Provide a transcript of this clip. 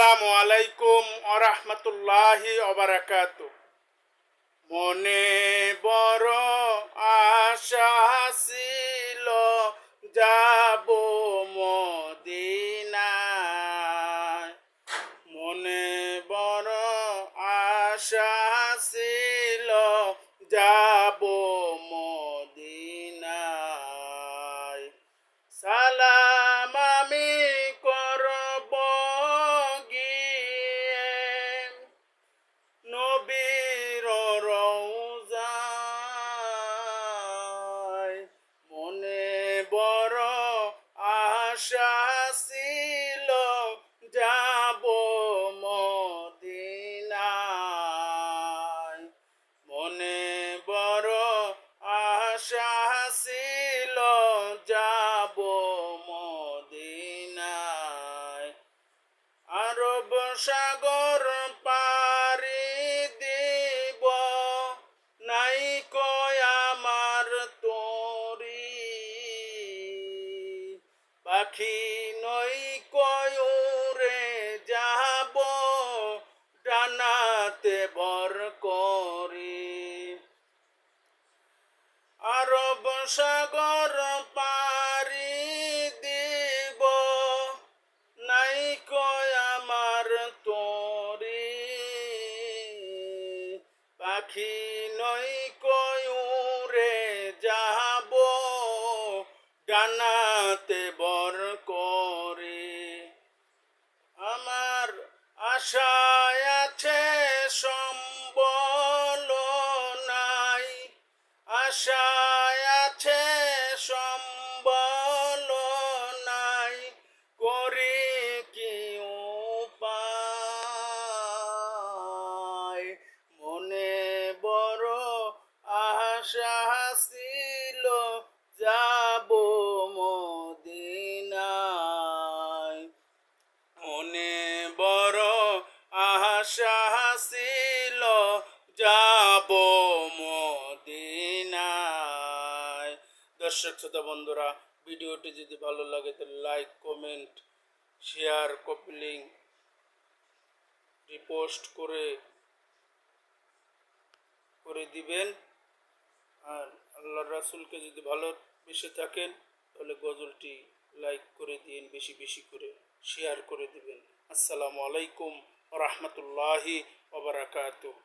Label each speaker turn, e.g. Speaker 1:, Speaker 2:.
Speaker 1: আসসালামু আলাইকুম ওরহমতুল্লাহি ওবারাকাতু। মনে বড় আশা ছিল যাব মদিনায়। মনে বড় আশা ছিল যাব মদিনায়। সালাম আমি করব গিয়ে নবীর রওজায়। মনে বড় আশা ছিল যাব মদিনায়। মনে বড় আশা ছিল যাব মদিনায়। আরব সাগর পাড়ি দিব, নাই কয় আমার তরি। পাখি নই কয় উড়ে যাব, ডানাতে ভর করি। আরব সাগর পাড়ি দিব, নাই কয় আমার তরি। পাখি নই কয় উড়ে যাব, ডানাতে বর করে। আমার আশায় আছে সম্বল নাই, আশায় আছে সম্বল নাই। করি কি উপায়। মনে বড় আশা ছিল যাব মদিনায়। মনে বড় আশা ছিল যাব মদিনায়। দর্শক শ্রোতা বন্ধুরা, ভিডিওটি যদি ভালো লাগে তাহলে like, comment, share, copy link, repost করে দিবেন। আর আল্লাহ রাসূলকে যদি ভালোবেসে থাকেন তাহলে গজলটি লাইক করে দিন, বেশি বেশি করে শেয়ার করে দিবেন। আসসালামু আলাইকুম ওয়া রাহমাতুল্লাহি ওয়া বারাকাতুহু।